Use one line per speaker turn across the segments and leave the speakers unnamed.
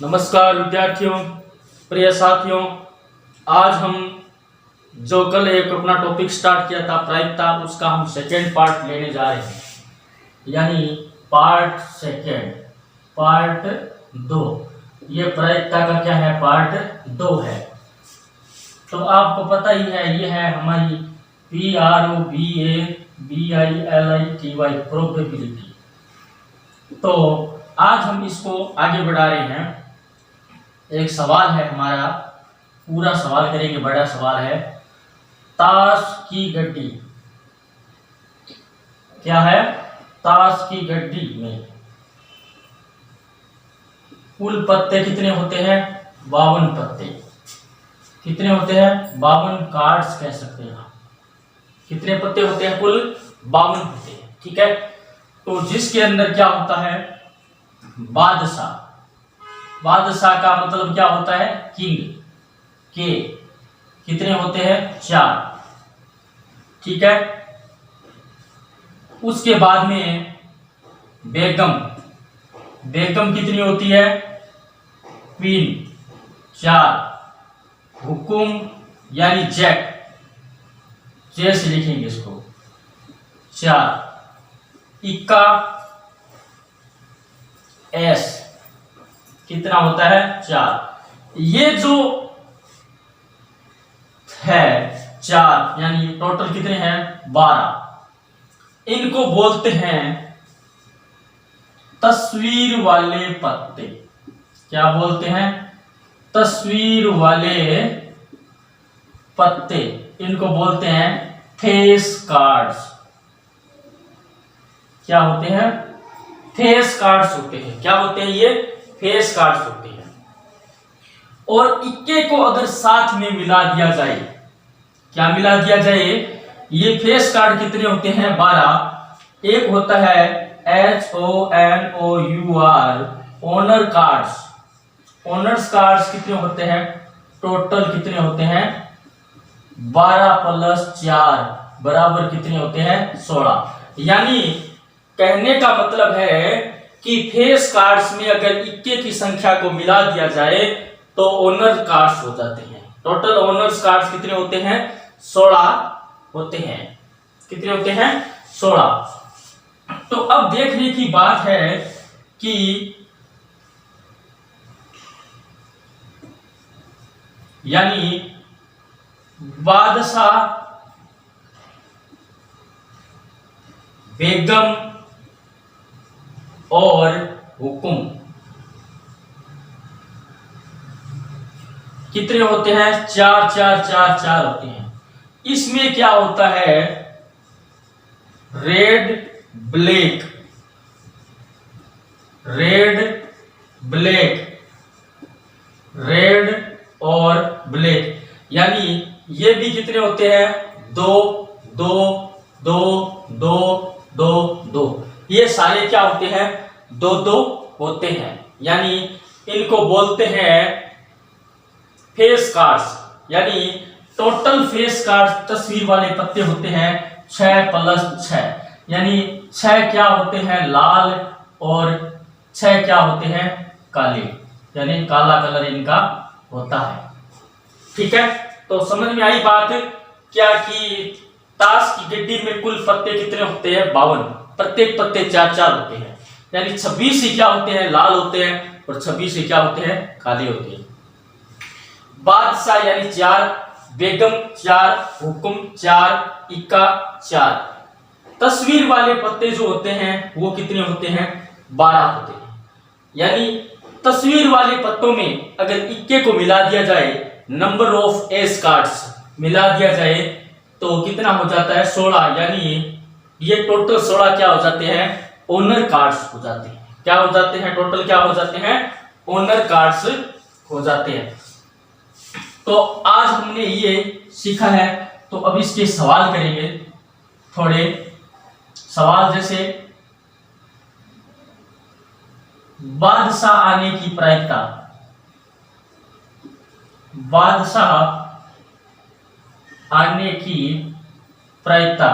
नमस्कार विद्यार्थियों, प्रिय साथियों। आज हम जो कल एक अपना टॉपिक स्टार्ट किया था प्रायिकता, उसका हम सेकेंड पार्ट लेने जा रहे हैं, यानी पार्ट सेकेंड, पार्ट 2। ये प्रायिकता का क्या है? पार्ट 2 है। तो आपको पता ही है, ये है हमारी PROBABILITY प्रोबेबिलिटी। तो आज हम इसको आगे बढ़ा रहे हैं। एक सवाल है हमारा, पूरा सवाल करेंगे, बड़ा सवाल है। ताश की गड्डी, क्या है? ताश की गड्डी में कुल पत्ते कितने होते हैं? 52 पत्ते। कितने होते हैं? 52 कार्ड्स कह सकते हैं। कितने पत्ते होते हैं? कुल 52 पत्ते। ठीक है। तो जिसके अंदर क्या होता है? बादशाह। बादशाह का मतलब क्या होता है? किंग के। कितने होते हैं? 4। ठीक है। उसके बाद में बेगम। बेगम कितनी होती है? क्वीन 4। हुकुम यानी जैक, जैसे लिखेंगे इसको, 4। इक्का एस कितना होता है? 4। ये जो है 4, यानी टोटल कितने हैं? 12। इनको बोलते हैं तस्वीर वाले पत्ते। क्या बोलते हैं? तस्वीर वाले पत्ते। इनको बोलते हैं फेस कार्ड्स। क्या होते हैं? फेस कार्ड्स होते हैं। क्या होते हैं ये? फेस कार्ड्स होते हैं। और इक्के को अगर साथ में मिला दिया जाए, क्या मिला दिया जाए? ये फेस कार्ड कितने होते हैं? 12। एक होता है HONOUR, owner cards. Owners cards कितने होते हैं? टोटल कितने होते हैं? 12 + 4 बराबर कितने होते हैं? 16। यानी कहने का मतलब है कि फेस कार्ड्स में अगर इक्के की संख्या को मिला दिया जाए तो ओनर कार्ड्स हो जाते हैं। टोटल ओनर्स कार्ड्स कितने होते हैं? 16 होते हैं। कितने होते हैं? 16। तो अब देखने की बात है कि यानी बादशाह, बेगम और हुकुम कितने होते हैं? 4 4 4 4 होते हैं। इसमें क्या होता है? Red black, red black, red और ब्लैक, यानी ये भी कितने होते हैं? 2 2 2 2 2 2। ये सारे क्या होते हैं? 2 2 होते हैं। यानी इनको बोलते हैं फेस कार्ड्स। यानी टोटल फेस कार्ड तस्वीर वाले पत्ते होते हैं 6 + 6। यानी 6 क्या होते हैं? लाल, और 6 क्या होते हैं? काले, यानी काला कलर इनका होता है। ठीक है। तो समझ में आई बात क्या? कि ताश की गड्डी में कुल पत्ते कितने होते हैं? 52। प्रत्येक पत्ते 4 4 होते हैं। यानी 26 ही क्या होते हैं? लाल होते हैं, और 26 ही क्या होते हैं? काले होते हैं। बादशाह यानी 4, बेगम 4, हुकुम 4, इक्का 4। तस्वीर वाले पत्ते जो होते हैं वो कितने होते हैं? 12 होते हैं। यानी तस्वीर वाले पत्तों में अगर इक्के को मिला दिया जाए, नंबर ऑफ एस कार्ड्स मिला दिया जाए, तो कितना हो जाता है? 16। यानी ये टोटल 16 क्या हो जाते हैं? ओनर कार्ड्स हो जाते हैं। क्या हो जाते हैं? टोटल क्या हो जाते हैं? ओनर कार्ड्स हो जाते हैं। तो आज हमने ये सीखा है। तो अब इसके सवाल करेंगे थोड़े। सवाल जैसे बादशाह आने की प्रायिकता। बादशाह आने की प्रायिकता।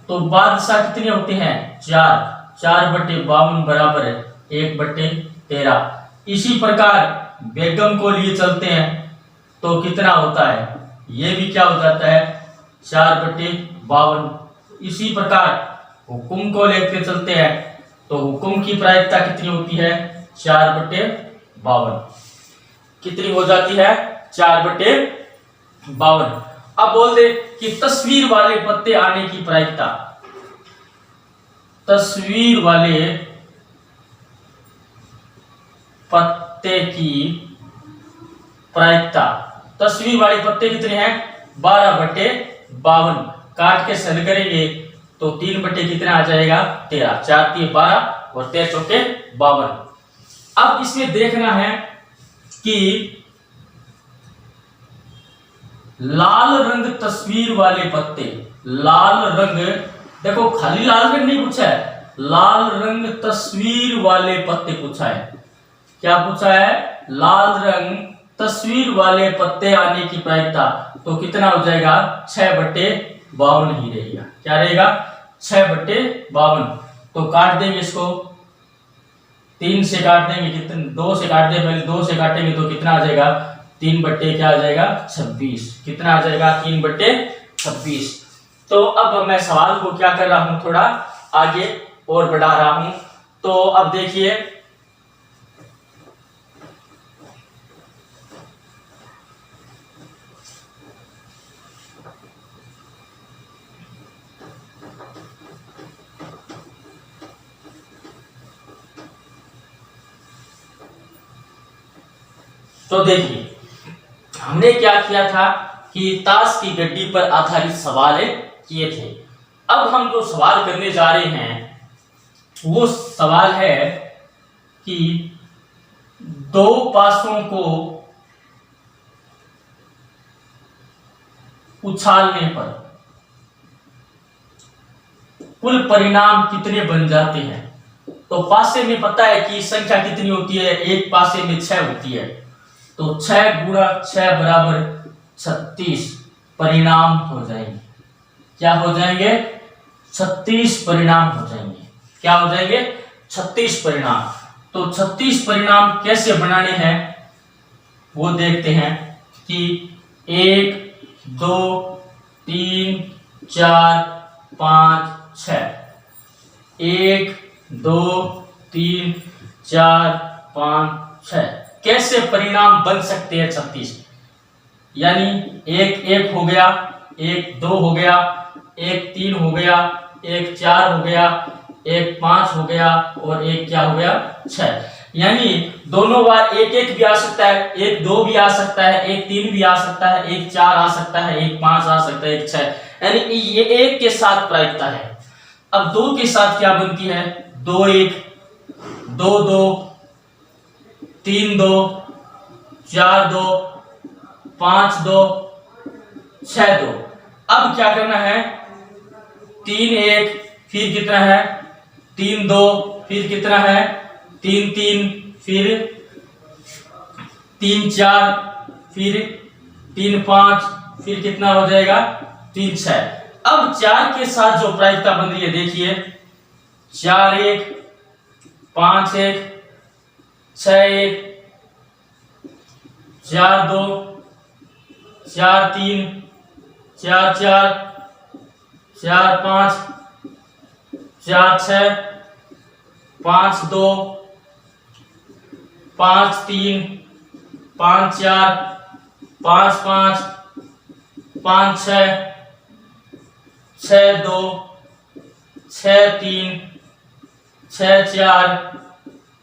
तो बादशाह कितने होते हैं? 4। 4/52 बराबर 1/13। इसी प्रकार बेगम को लिए चलते हैं तो कितना होता है, ये भी क्या हो जाता है 4/52। इसी प्रकार हुकुम को लेकर चलते हैं तो हुकुम की प्रायिकता कितनी होती है 4/52, कितनी हो जाती है 4/52। अब बोल दे कि तस्वीर वाले पत्ते आने की प्रायिकता, तस्वीर वाले पत्ते की प्रायिकता, तस्वीर वाले पत्ते कितने हैं 12/52। काट के सरल करेंगे तो 3 कितना आ जाएगा 13, 4 3 12 और 13 चौके 52। अब इसमें देखना है कि लाल रंग तस्वीर वाले पत्ते, लाल रंग, देखो खाली लाल रंग नहीं पूछा है, लाल रंग तस्वीर वाले पत्ते पूछा है। क्या पूछा है, लाल रंग तस्वीर वाले पत्ते आने की प्रायिकता, तो कितना हो जाएगा 6/52 ही रहेगा। क्या रहेगा 6/52। तो काट देंगे इसको, 3 से काट देंगे, कितने 2 से काट देंगे, पहले 2 से काटेंगे तो कितना आ जाएगा 3 क्या आ जाएगा 26, कितना आ जाएगा 3/26। तो अब मैं सवाल को क्या कर रहा हूं, थोड़ा आगे और बढ़ा रहा हूं। तो अब देखिए तो देखिए हमने क्या किया था कि ताश की गड्डी पर आधारित सवाल किए थे। अब हम जो सवाल करने जा रहे हैं वो सवाल है कि 2 पासों को उछालने पर कुल परिणाम कितने बन जाते हैं। तो पासे में पता है कि संख्या कितनी होती है, एक पासे में 6 होती है, तो 6 × 6 = 36 परिणाम हो जाएंगे। क्या हो जाएंगे 36 परिणाम हो जाएंगे। क्या हो जाएंगे 36 परिणाम। तो 36 परिणाम कैसे बनाने हैं वो देखते हैं कि 1 2 3 4 5 6, 1 2 3 4 5 6 कैसे परिणाम बन सकते हैं 36। यानी 1 हो गया, 1 2 हो गया, 1 3 हो गया, 1 4 हो गया, 1 5 हो गया और 1 क्या हो गया 6। यानी दोनों बार 1 भी आ सकता है, 1 2 भी आ सकता है, 1 3 भी आ सकता है, 1 4 आ सकता है, 1 5 आ सकता है, 1 6। यानी ये 1 के साथ प्रायिकता है। अब 2 के साथ क्या बनती है 2 1 2 2 3 2 4 2 5 2 6 2। अब क्या करना है 3 1 फिर कितना है 3 2 फिर कितना है 3 3 फिर 3 4 फिर 3 5 फिर कितना हो जाएगा 3 6। अब 4 के साथ जो प्रायिकता बन रही है देखिए 4 1 5 1 6 1 4 2 4 3 4 4 4 5 4 6 5 2 5 3 5 4 5 5 5 6 6 2 6 3 6 4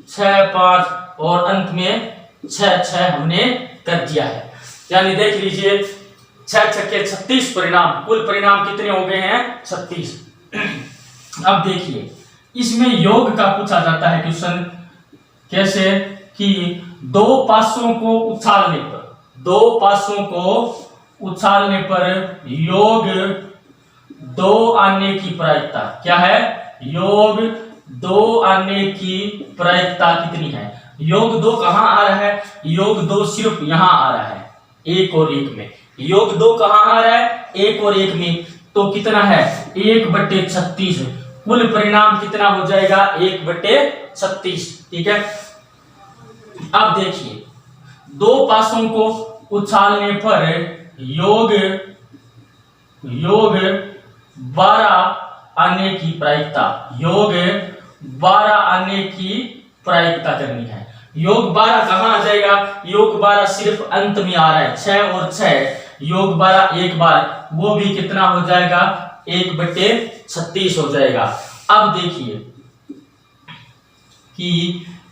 6 5 और अंत में 6 6 हमने कर दिया है। यानी देख लीजिए 6 छक्के 36 परिणाम, कुल परिणाम कितने हो गए हैं 36। अब देखिए इसमें योग का पूछा जाता है क्वेश्चन, कैसे कि 2 पासों को उछालने पर, 2 पासों को उछालने पर योग 2 आने की प्रायिकता क्या है, योग 2 आने की प्रायिकता कितनी है। योग 2 कहां आ रहा है, योग 2 सिर्फ यहां आ रहा है 1 और 1 में। योग 2 कहां आ रहा है 1 और 1 में, तो कितना है 1/36। कुल परिणाम कितना हो जाएगा 1/36। ठीक है। अब देखिए दो पासों को उछालने पर योग 12 आने की प्रायिकता, योग 12 आने की प्रायिकता करनी है। योग 12 कहाँ आ जाएगा? योग 12 सिर्फ अंत में आ रहा है, 6 और 6, योग 12 एक बार, वो भी कितना हो जाएगा? 1/36 हो जाएगा। अब देखिए कि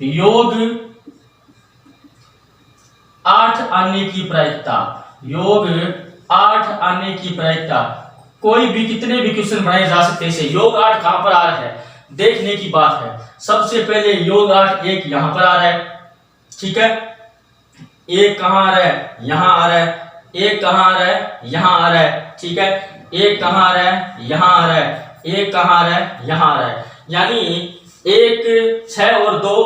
योग 8 आने की प्रायिकता, योग 8 आने की प्रायिकता, कोई भी कितने भी क्वेश्चन बनाए जा सकते हैं। योग 8 कहां पर आ रहा है देखने की बात है। सबसे पहले योग 8 एक यहां पर आ रहा है, ठीक है, एक कहां आ रहा है? यहां आ रहा है। एक कहां आ रहा है? यहां आ रहा है, ठीक है। एक कहां आ रहा है? यहां आ रहा है। एक कहां आ रहा है? यहां आ रहा है। यानी 1 6 और 2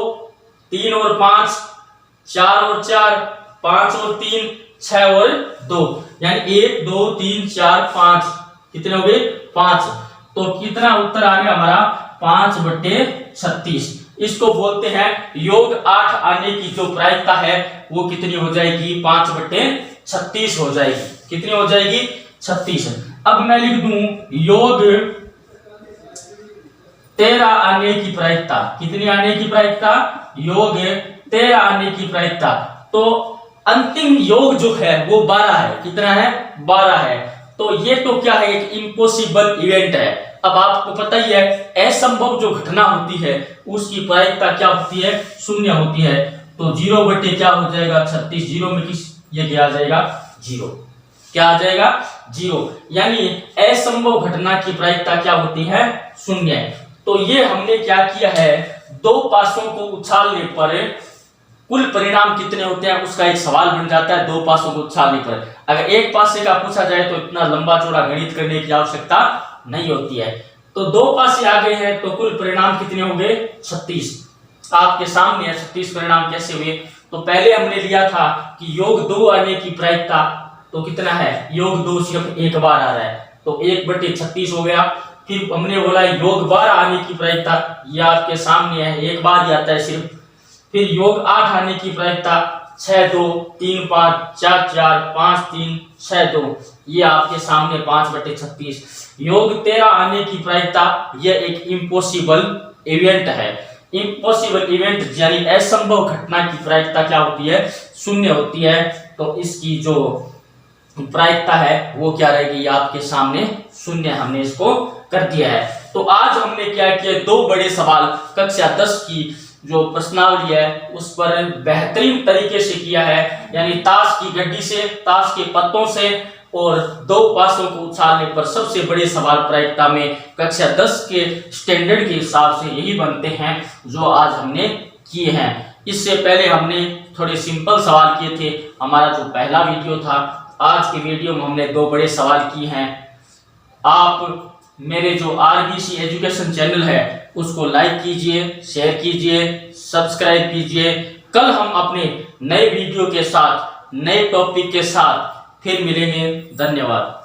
3 और 5 4 और 4 5 और 3 6 और 2, यानी 1 2 3 4 5, कितने हो गए? 5। तो कितना उत्तर आ गया हमारा? 5/36। इसको बोलते हैं योग 8 आने की जो प्रायिकता है वो कितनी हो जाएगी? 5/36 हो जाएगी। कितनी हो जाएगी? 36। अब मैं लिख दूं योग 13 आने की प्रायिकता। कितनी आने की प्रायिकता? योग 13 आने की प्रायिकता। तो अंतिम योग जो है वो 12 है। कितना है? 12 है। तो ये तो क्या है? एक इम्पॉसिबल इवेंट है। अब आपको पता ही है असंभव जो घटना होती है उसकी प्रायिकता क्या होती है? 0 होती है। तो 0 बटे क्या हो जाएगा? 36। 0 में किस ये क्या आ जाएगा? 0। क्या आ जाएगा? 0। यानी असंभव घटना की प्रायिकता क्या होती है? 0। तो ये हमने क्या किया है? दो पासों को उछालने पर कुल परिणाम कितने होते हैं उसका एक सवाल बन जाता है। दो पासों को उछालने पर अगर एक पासे का पूछा जाए तो इतना लंबा चौड़ा गणित करने की आवश्यकता नहीं होती है। तो दो पासे आ गए हैं तो कुल परिणाम कितने हो गए? 36। आपके सामने है 36 परिणाम कैसे हुए। तो पहले हमने लिया था कि योग 2 आने की प्रायिकता, तो कितना है? योग 2 सिर्फ एक बार आ रहा है, तो 1/36 हो गया। फिर हमने बोला योग 12 आने की प्रायिकता, ये आपके सामने है, एक बार ही आता है सिर्फ। फिर योग 8 आने की प्रायिकता 6 2 3 5 4 4 5 3 6 2, ये आपके सामने 5/36। योग 13 आने की प्रायिकता, यह एक इम्पॉसिबल इवेंट है। इम्पॉसिबल इवेंट यानी असंभव घटना की प्रायिकता क्या होती है? 0 होती है। तो इसकी जो प्रायिकता है वो क्या रहेगी? आपके सामने 0 हमने इसको कर दिया है। तो आज हमने क्या किया? दो बड़े सवाल कक्षा 10 की जो प्रश्नावली है उस पर बेहतरीन तरीके से किया है, यानी ताश की गड्डी से, ताश के पत्तों से और दो पासों को उछालने पर सबसे बड़े सवाल प्रायिकता में कक्षा 10 के स्टैंडर्ड के हिसाब से यही बनते हैं जो आज हमने किए हैं। इससे पहले हमने थोड़े सिंपल सवाल किए थे, हमारा जो पहला वीडियो था। आज के वीडियो में हमने दो बड़े सवाल किए हैं। आप मेरे जो आरबीसी एजुकेशन चैनल है उसको लाइक कीजिए, शेयर कीजिए, सब्सक्राइब कीजिए। कल हम अपने नए वीडियो के साथ, नए टॉपिक के साथ फिर मिलेंगे। धन्यवाद।